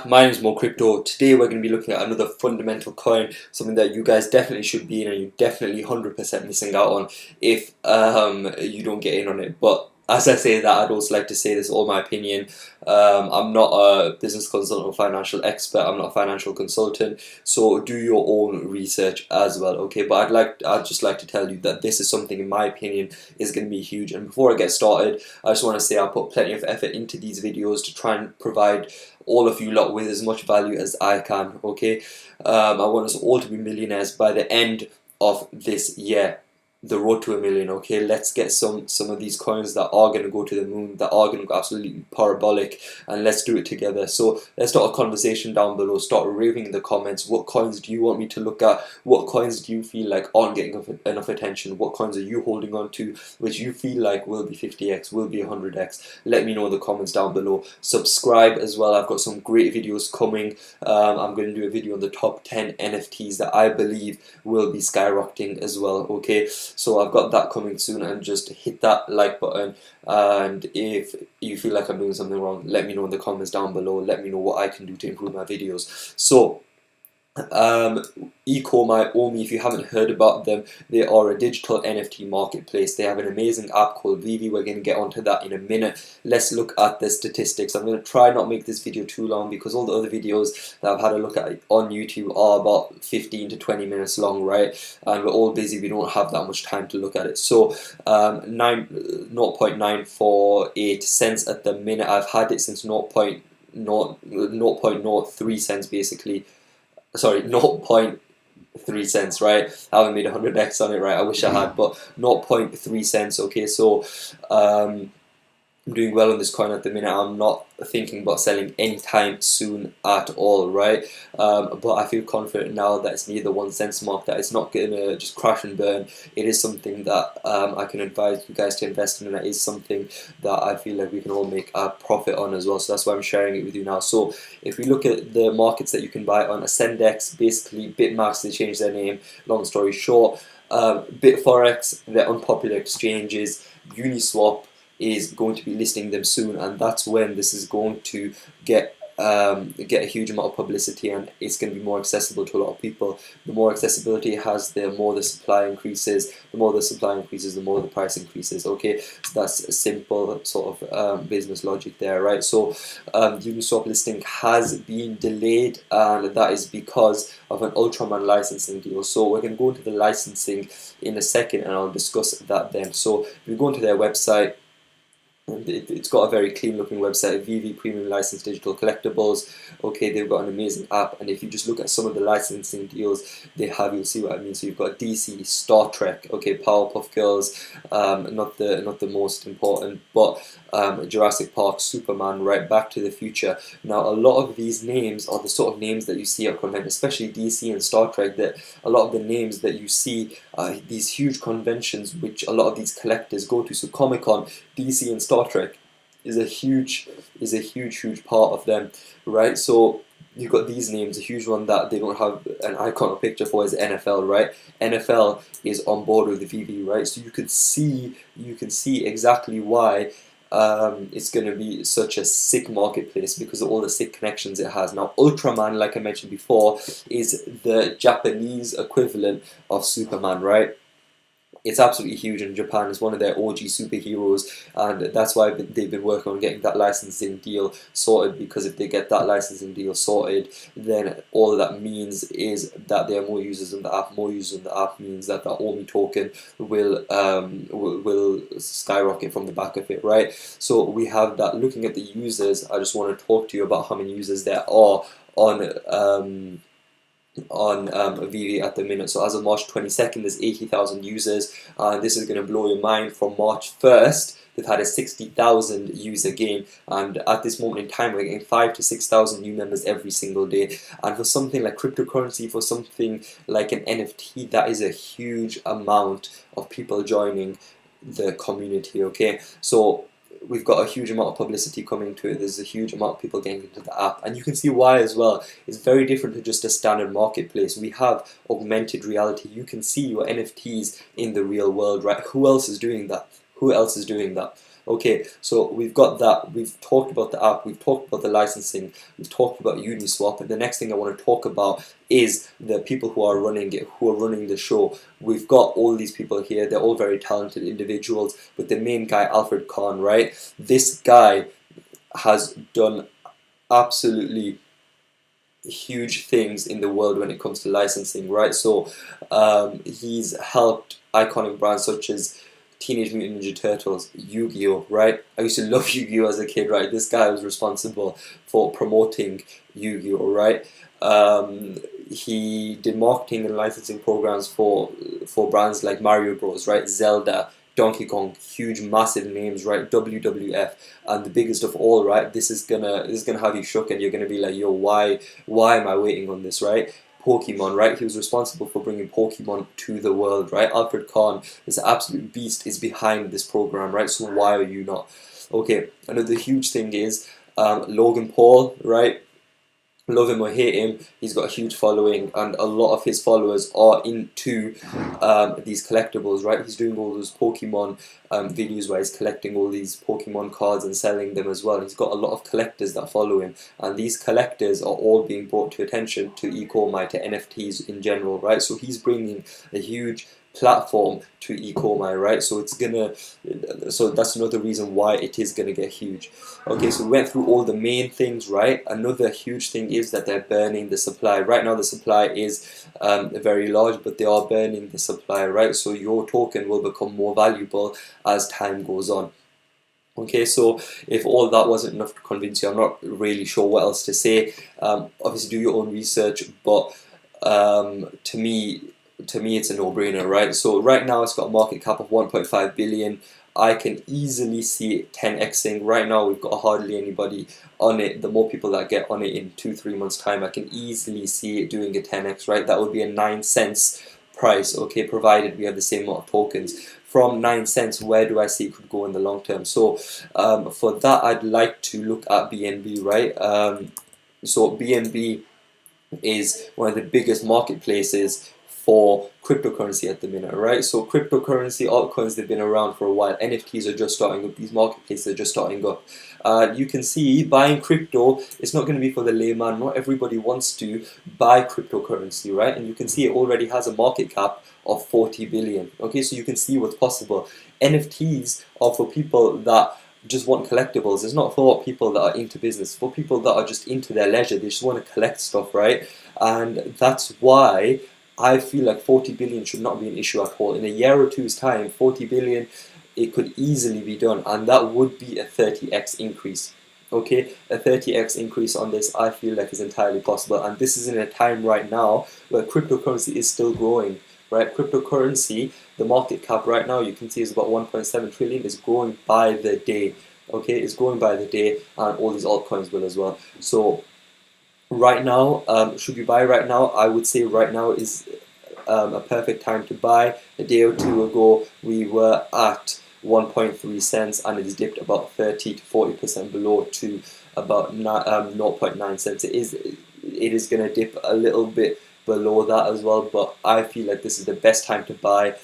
My name is Mo Crypto. Today we're going to be looking at another fundamental coin, something that you guys definitely should be in and you're definitely 100% missing out on if you don't get in on it. But as I say that, I'd also like to say this is all my opinion. I'm not a business consultant or financial expert. I'm not a financial consultant. So do your own research as well, okay? But I'd just like to tell you that this is something, in my opinion, is going to be huge. And before I get started, I just want to say I put plenty of effort into these videos to try and provide all of you lot with as much value as I can, okay? I want us all to be millionaires by the end of this year. The road to a million, okay? Let's get some of these coins that are going to go to the moon, that are going to go absolutely parabolic, and let's do it together. So let's start a conversation down below. Start raving in the comments. What coins do you want me to look at? What coins do you feel like aren't getting enough attention? What coins are you holding on to which you feel like will be 50x, will be 100x? Let me know in the comments down below. Subscribe as well. I've got some great videos coming. I'm going to do a video on the top 10 NFTs that I believe will be skyrocketing as well, okay? So I've got that coming soon, and just hit that like button. And if you feel like I'm doing something wrong, let me know in the comments down below. Let me know what I can do to improve my videos. So ECOMI, OMI, if you haven't heard about them, they are a digital NFT marketplace. They have an amazing app called VEVE. We're going to get onto that in a minute. Let's look at the statistics. I'm going to try not make this video too long because all the other videos that I've had a look at on YouTube are about 15 to 20 minutes long, right? And we're all busy. We don't have that much time to look at it. So 0.948 cents at the minute. I've had it since 0.03 cents basically. Sorry, 0.3 cents, right? I haven't made 100x on it, right? I wish I had, but 0.3 cents, okay? So I'm doing well on this coin at the minute. I'm not thinking about selling anytime soon at all, right? But I feel confident now that it's near the 1 cent mark, that it's not going to just crash and burn. It is something that I can advise you guys to invest in, and that is something that I feel like we can all make a profit on as well. So that's why I'm sharing it with you now. So if we look at the markets that you can buy on, Ascendex, basically BitMax, they changed their name, long story short. Bitforex, they're unpopular exchanges. Uniswap is going to be listing them soon, and that's when this is going to get a huge amount of publicity, and it's going to be more accessible to a lot of people. The more accessibility it has, the more the supply increases. The more the supply increases, the more the price increases, okay? So that's a simple sort of business logic there, right? So Uniswap listing has been delayed, and that is because of an Ultraman licensing deal. So we're going to go into the licensing in a second, and I'll discuss that then. So if we go into their website, it's got a very clean looking website, VEVE Premium Licensed Digital Collectibles. Okay, they've got an amazing app, and if you just look at some of the licensing deals they have, you'll see what I mean. So you've got DC, Star Trek, okay, Powerpuff Girls, not the most important, but Jurassic Park, Superman, right, Back to the Future. Now a lot of these names are the sort of names that you see at conventions, especially DC and Star Trek, that a lot of the names that you see these huge conventions which a lot of these collectors go to. So Comic-Con, DC and Star Trek is a huge part of them, right? So you've got these names. A huge one that they don't have an icon or picture for is NFL, right? NFL is on board with the VEVE, right? So you can see exactly why it's going to be such a sick marketplace, because of all the sick connections it has. Now Ultraman, like I mentioned before, is the Japanese equivalent of Superman, right? It's absolutely huge in Japan. It's one of their OG superheroes, and that's why they've been working on getting that licensing deal sorted, because if they get that licensing deal sorted, then all that means is that there are more users in the app. More users in the app means that the OMI token will skyrocket from the back of it, right? So we have that. Looking at the users, I just want to talk to you about how many users there are on VEVE at the minute. So as of March 22nd, there's 80,000 users, and this is going to blow your mind. From March 1st, they've had a 60,000 user gain, and at this moment in time, we're getting 5,000 to 6,000 new members every single day. And for something like cryptocurrency, for something like an NFT, that is a huge amount of people joining the community, okay? So we've got a huge amount of publicity coming to it. There's a huge amount of people getting into the app, and you can see why as well. It's very different to just a standard marketplace. We have augmented reality. You can see your NFTs in the real world, right? Who else is doing that? Who else is doing that? Okay, so we've got that. We've talked about the app. We've talked about the licensing. We've talked about Uniswap. And the next thing I want to talk about is the people who are running it, who are running the show. We've got all these people here. They're all very talented individuals. But the main guy, Alfred Kahn, right? This guy has done absolutely huge things in the world when it comes to licensing, right? So he's helped iconic brands such as Teenage Mutant Ninja Turtles, Yu-Gi-Oh, right? I used to love Yu-Gi-Oh as a kid, right? This guy was responsible for promoting Yu-Gi-Oh, right? He did marketing and licensing programs for brands like Mario Bros, right? Zelda, Donkey Kong, huge massive names, right? WWF, and the biggest of all, right? This is gonna have you shook, and you're gonna be like, yo, why am I waiting on this, right? Pokemon, right? He was responsible for bringing Pokemon to the world, right? Alfred Kahn, this absolute beast, is behind this program, right? So why are you not? Okay, another huge thing is Logan Paul, right? Love him or hate him, he's got a huge following, and a lot of his followers are into these collectibles, right? He's doing all those Pokemon videos where he's collecting all these Pokemon cards and selling them as well. He's got a lot of collectors that follow him, and these collectors are all being brought to attention to ECOMI, to NFTs in general, right? So he's bringing a huge platform to ECOMI, right? So that's another reason why it is gonna get huge. Okay, so we went through all the main things, right? Another huge thing is that they're burning the supply. Right now the supply is very large, but they are burning the supply, right? So your token will become more valuable as time goes on. Okay, so if all that wasn't enough to convince you, I'm not really sure what else to say. Obviously do your own research, but to me it's a no-brainer, right? So right now it's got a market cap of 1.5 billion. I can easily see it 10xing. Right now we've got hardly anybody on it. The more people that get on it in 2-3 months time, I can easily see it doing a 10x, right? That would be a 9 cents price, okay, provided we have the same amount of tokens. From 9 cents, where do I see it could go in the long term? So for that, I'd like to look at BNB, right? So BNB is one of the biggest marketplaces for cryptocurrency at the minute, right? So cryptocurrency, altcoins, they've been around for a while. NFTs are just starting up. These marketplaces are just starting up. You can see buying crypto, it's not going to be for the layman. Not everybody wants to buy cryptocurrency, right? And you can see it already has a market cap of 40 billion. Okay, so you can see what's possible. NFTs are for people that just want collectibles. It's not for people that are into business. For people that are just into their leisure, they just want to collect stuff, right? And that's why I feel like 40 billion should not be an issue at all. In a year or two's time, 40 billion, it could easily be done, and that would be a 30x increase. Okay, a 30x increase on this, I feel like, is entirely possible, and this is in a time right now where cryptocurrency is still growing, right? Cryptocurrency, the market cap right now, you can see is about 1.7 trillion, is growing by the day. Okay, it's growing by the day, and all these altcoins will as well. So right now, should you buy right now? I would say right now is a perfect time to buy. A day or two ago, we were at 1.3 cents, and it's dipped about 30 to 40% below to about 0.9 cents. It is going to dip a little bit below that as well, but I feel like this is the best time to buy.